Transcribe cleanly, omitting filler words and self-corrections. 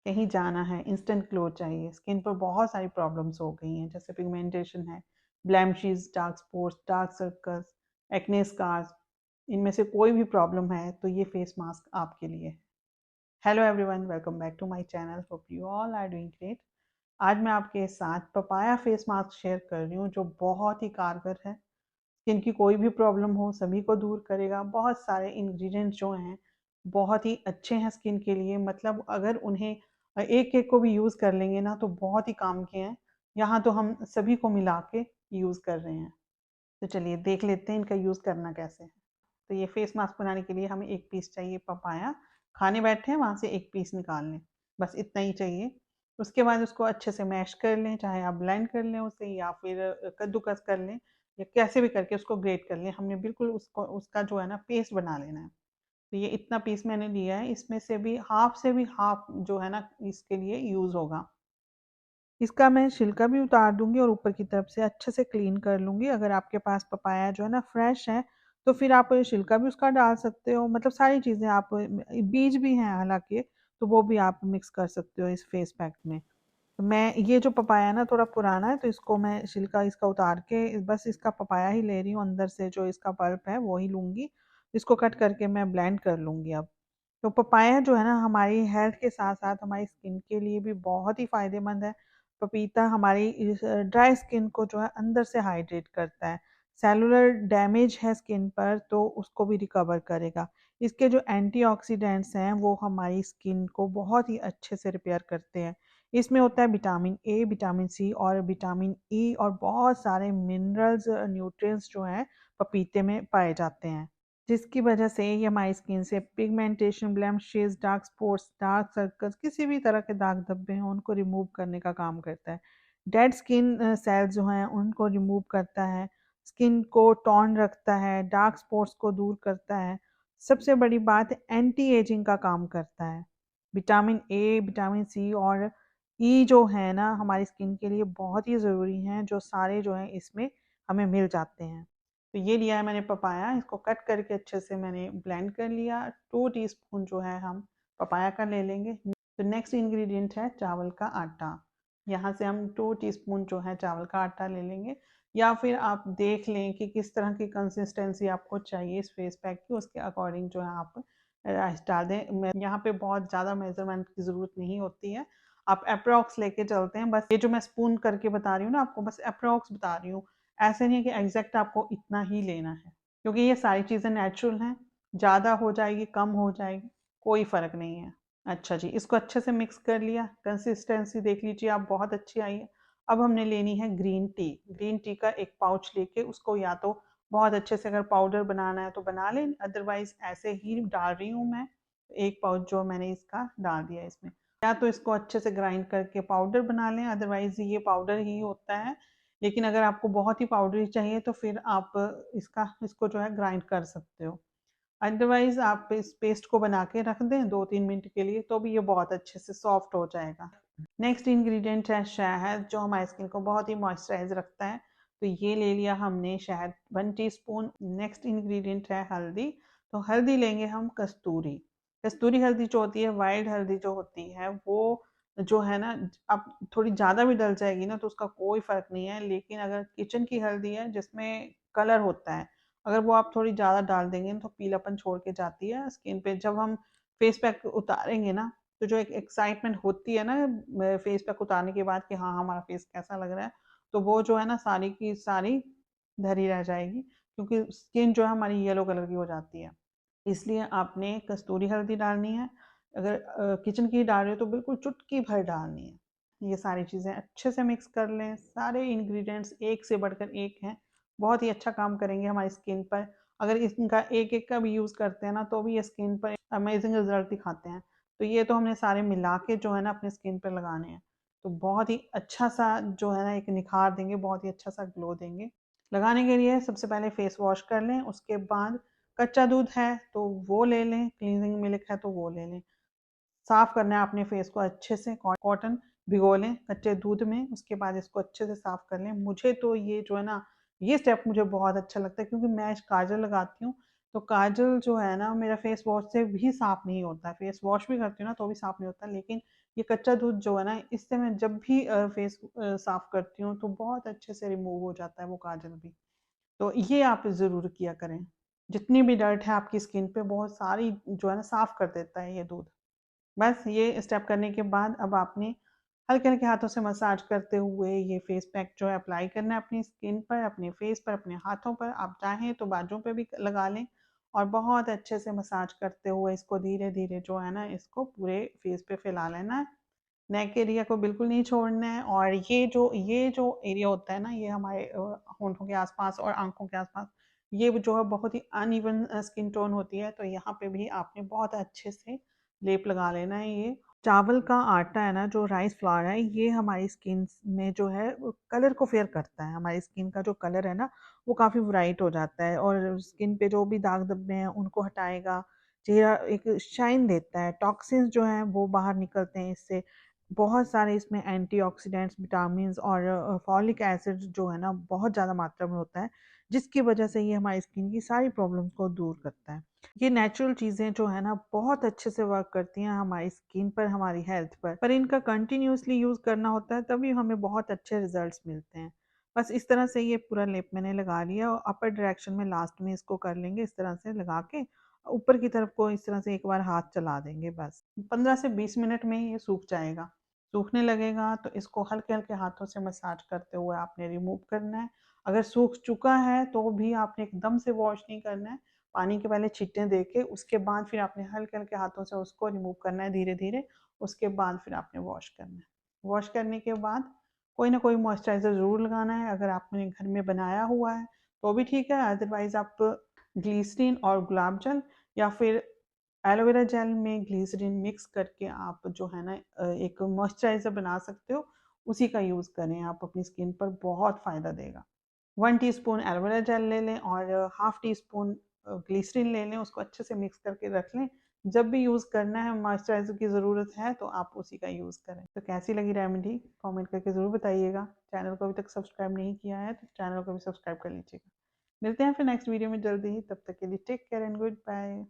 कहीं जाना है, इंस्टेंट ग्लो चाहिए, स्किन पर बहुत सारी प्रॉब्लम्स हो गई हैं, जैसे पिगमेंटेशन है, blemishes, dark spots, dark circles, acne scars, इनमें से कोई भी प्रॉब्लम है तो ये फेस मास्क आपके लिए है। Hello everyone, welcome back to my channel, hope you all are doing great. आज मैं आपके साथ पपाया फेस मास्क शेयर कर रही हूँ जो बहुत ही कारगर है। स्किन की कोई भी प्रॉब्लम हो सभी को दूर करेगा। बहुत सारे इंग्रेडिएंट्स जो हैं बहुत ही अच्छे हैं स्किन के लिए, मतलब अगर उन्हें एक एक को भी यूज़ कर लेंगे ना तो बहुत ही काम के हैं। यहाँ तो हम सभी को मिला के यूज़ कर रहे हैं। तो चलिए देख लेते हैं इनका यूज़ करना कैसे है। तो ये फेस मास्क बनाने के लिए हमें एक पीस चाहिए पपाया। खाने बैठे हैं वहाँ से एक पीस निकाल लें, बस इतना ही चाहिए। उसके बाद उसको अच्छे से मैश कर लें, चाहे आप ब्लेंड कर लें उसे या फिर कद्दूकस कर लें या कैसे भी करके उसको ग्रेट कर लें। हमने बिल्कुल उसको उसका जो है ना पेस्ट बना लेना है। तो ये इतना पीस मैंने लिया है, इसमें से भी हाफ जो है ना इसके लिए यूज़ होगा। इसका मैं छिलका भी उतार दूंगी और ऊपर की तरफ से अच्छे से क्लीन कर लूंगी। अगर आपके पास पपाया जो है ना फ्रेश है तो फिर आप छिलका भी उसका डाल सकते हो, मतलब सारी चीज़ें आप, बीज भी हैं हालांकि, तो वो भी आप मिक्स कर सकते हो इस फेस पैक में। तो मैं ये जो पपाया है ना थोड़ा पुराना है तो इसको मैं छिलका इसका उतार के बस इसका पपाया ही ले रही हूँ, अंदर से जो इसका पल्प है वो ही लूंगी। इसको कट करके मैं ब्लेंड कर लूंगी अब। तो पपाया जो है ना हमारी हेल्थ के साथ साथ हमारी स्किन के लिए भी बहुत ही फायदेमंद है। पपीता हमारी ड्राई स्किन को जो है अंदर से हाइड्रेट करता है। सेलुलर डैमेज है स्किन पर तो उसको भी रिकवर करेगा। इसके जो एंटीऑक्सीडेंट्स हैं वो हमारी स्किन को बहुत ही अच्छे से रिपेयर करते हैं। इसमें होता है विटामिन ए, विटामिन सी और विटामिन ई और बहुत सारे मिनरल्स, न्यूट्रिएंट्स जो हैं पपीते में पाए जाते हैं, जिसकी वजह से ये हमारी स्किन से pigmentation, blemishes, dark spots, dark circles, किसी भी तरह के दाग धब्बे हैं उनको रिमूव करने का काम करता है। डेड स्किन सेल्स जो हैं उनको रिमूव करता है, स्किन को टोन रखता है, डार्क स्पॉट्स को दूर करता है। सबसे बड़ी बात, एंटी एजिंग का काम करता है। विटामिन ए, विटामिन सी और ई जो है ना हमारी स्किन के लिए बहुत ही ज़रूरी हैं, जो सारे जो हैं इसमें हमें मिल जाते हैं। तो ये लिया है मैंने पपाया, इसको कट करके अच्छे से मैंने ब्लेंड कर लिया। 2 टीस्पून जो है हम पपाया का ले लेंगे। तो नेक्स्ट इंग्रेडिएंट है चावल का आटा। यहाँ से हम 2 टीस्पून जो है चावल का आटा ले लेंगे, या फिर आप देख लें कि किस तरह की कंसिस्टेंसी आपको चाहिए इस फेस पैक की, उसके अकॉर्डिंग जो है आप राइस डाल दें। यहाँ पे बहुत ज़्यादा मेजरमेंट की ज़रूरत नहीं होती है, आप अप्रॉक्स लेके चलते हैं। बस ये जो मैं स्पून करके बता रही हूँ ना आपको, बस अप्रॉक्स बता रही हूँ। ऐसे नहीं है कि एग्जैक्ट आपको इतना ही लेना है, क्योंकि ये सारी चीज़ें नेचुरल हैं। ज़्यादा हो जाएगी, कम हो जाएगी, कोई फ़र्क नहीं है। अच्छा जी, इसको अच्छे से मिक्स कर लिया, कंसिस्टेंसी देख लीजिए आप, बहुत अच्छी आई है। अब हमने लेनी है ग्रीन टी। ग्रीन टी का एक पाउच लेके उसको या तो बहुत अच्छे से अगर पाउडर बनाना है तो बना लें, अदरवाइज ऐसे ही डाल रही हूँ मैं। एक पाउच जो मैंने इसका डाल दिया इसमें, या तो इसको अच्छे से ग्राइंड करके पाउडर बना लें, अदरवाइज ये पाउडर ही होता है। लेकिन अगर आपको बहुत ही पाउडरी चाहिए तो फिर आप इसको जो है ग्राइंड कर सकते हो। अदरवाइज आप इस पेस्ट को बना के रख दें 2-3 मिनट के लिए तो भी ये बहुत अच्छे से सॉफ्ट हो जाएगा। नेक्स्ट इंग्रेडिएंट है शहद, जो हमारी स्किन को बहुत ही मॉइस्चराइज रखता है। तो ये ले लिया हमने शहद 1 टीस्पून। नेक्स्ट इंग्रेडिएंट है हल्दी। तो हल्दी लेंगे हम कस्तूरी। कस्तूरी हल्दी जो होती है, वाइल्ड हल्दी जो होती है वो जो है ना, अब थोड़ी ज़्यादा भी डल जाएगी ना तो उसका कोई फ़र्क नहीं है। लेकिन अगर किचन की हल्दी है जिसमें कलर होता है, अगर वो आप थोड़ी ज़्यादा डाल देंगे ना तो पीलापन छोड़ के जाती है स्किन पे। जब हम फेस पैक उतारेंगे ना तो जो एक एक्साइटमेंट होती है ना फेस पैक उतारने के बाद कि हाँ हमारा फेस कैसा लग रहा है, तो वो जो है ना सारी की सारी धरी रह जाएगी, क्योंकि स्किन जो है हमारी येलो कलर की हो जाती है। इसलिए आपने कस्तूरी हल्दी डालनी है। अगर किचन की डाल रहे हो तो बिल्कुल चुटकी भर डालनी है। ये सारी चीज़ें अच्छे से मिक्स कर लें। सारे इंग्रेडिएंट्स एक से बढ़कर एक हैं, बहुत ही अच्छा काम करेंगे हमारी स्किन पर। अगर इनका एक एक का भी यूज़ करते हैं ना तो भी ये स्किन पर अमेजिंग रिजल्ट दिखाते हैं। तो ये तो हमने सारे मिला के जो है ना अपने स्किन पर लगाने हैं, तो बहुत ही अच्छा सा जो है ना एक निखार देंगे, बहुत ही अच्छा सा ग्लो देंगे। लगाने के लिए सबसे पहले फेस वॉश कर लें, उसके बाद कच्चा दूध है तो वो ले लें, क्लींजिंग मिल्क है तो वो ले लें। साफ़ करना है अपने फेस को अच्छे से, कॉटन भिगो लें कच्चे दूध में, उसके बाद इसको अच्छे से साफ़ कर लें। मुझे तो ये जो है ना, ये स्टेप मुझे बहुत अच्छा लगता है, क्योंकि मैं काजल लगाती हूँ, तो काजल जो है ना मेरा फेस वॉश से भी साफ़ नहीं होता है, फेस वॉश भी करती हूँ ना तो भी साफ़ नहीं होता, लेकिन ये कच्चा दूध जो है ना इससे मैं जब भी फेस साफ़ करती हूँ तो बहुत अच्छे से रिमूव हो जाता है वो काजल भी। तो ये आप ज़रूर किया करें। जितनी भी डर्ट है आपकी स्किन पे बहुत सारी जो है ना साफ़ कर देता है ये दूध। बस ये स्टेप करने के बाद अब आपने हल्के-हल्के हाथों से मसाज करते हुए ये फेस पैक जो है अप्लाई करना है अपनी स्किन पर, अपने फेस पर, अपने हाथों पर। आप चाहें तो बाजुओं पे भी लगा लें और बहुत अच्छे से मसाज करते हुए इसको धीरे-धीरे जो है ना इसको पूरे फेस पे फैला लेना है। नेक एरिया को बिल्कुल नहीं छोड़ना है और ये जो एरिया होता है ना ये हमारे होंठों के आसपास और आँखों के आसपास ये जो है बहुत ही अनइवन स्किन टोन होती है, तो यहाँ पे भी आपने बहुत अच्छे से लेप लगा लेना है ये। चावल का आटा है ना जो राइस फ्लावर है ये हमारी स्किन में जो है कलर को फेयर करता है, हमारी स्किन का जो कलर है ना वो काफ़ी ब्राइट हो जाता है और स्किन पे जो भी दाग धब्बे हैं उनको हटाएगा, चेहरा एक शाइन देता है, टॉक्सिन्स जो हैं वो बाहर निकलते हैं इससे। बहुत सारे इसमें एंटीऑक्सीडेंट्स, विटामिन्स और फॉलिक एसिड जो है ना बहुत ज़्यादा मात्रा में होता है, जिसकी वजह से ये हमारी स्किन की सारी प्रॉब्लम्स को दूर करता है। ये नेचुरल चीज़ें जो है ना बहुत अच्छे से वर्क करती हैं हमारी स्किन पर, हमारी हेल्थ पर इनका कंटिन्यूअसली यूज़ करना होता है तभी हमें बहुत अच्छे रिजल्ट्स मिलते हैं। बस इस तरह से ये पूरा लेप मैंने लगा लिया और अपर डायरेक्शन में लास्ट में इसको कर लेंगे इस तरह से लगा के ऊपर की तरफ को इस तरह से एक बार हाथ चला देंगे बस। 15 से 20 मिनट में ये सूख जाएगा। सूखने लगेगा तो इसको हल्के-हल्के हाथों से मसाज करते हुए आपने रिमूव करना है। अगर सूख चुका है तो भी आपने एकदम से वॉश नहीं करना है। पानी के पहले छींटे दे के उसके बाद फिर आपने हल्के-हल्के हाथों से उसको रिमूव करना है धीरे-धीरे। उसके बाद फिर आपने वॉश करना है। वॉश करने के बाद कोई ना कोई मॉइस्चराइज़र ज़रूर लगाना है। अगर आपने घर में बनाया हुआ है तो भी ठीक है, अदरवाइज़ आप ग्लिसरीन और गुलाब जल या फिर एलोवेरा जेल में ग्लिसरीन मिक्स करके आप जो है ना एक मॉइस्चराइज़र बना सकते हो, उसी का यूज़ करें आप अपनी स्किन पर बहुत फ़ायदा देगा। 1 टीस्पून एलोवेरा जेल ले लें और हाफ़ टी स्पून ग्लिसरीन ले लें, उसको अच्छे से मिक्स करके रख लें। जब भी यूज़ करना है मॉइस्चराइज़र की ज़रूरत है तो आप उसी का यूज़ करें। तो कैसी लगी रेमेडी कमेंट करके ज़रूर बताइएगा। चैनल को अभी तक सब्सक्राइब नहीं किया है तो चैनल को भी सब्सक्राइब कर लीजिएगा। मिलते हैं फिर नेक्स्ट वीडियो में जल्दी ही, तब तक के लिए take care and good bye.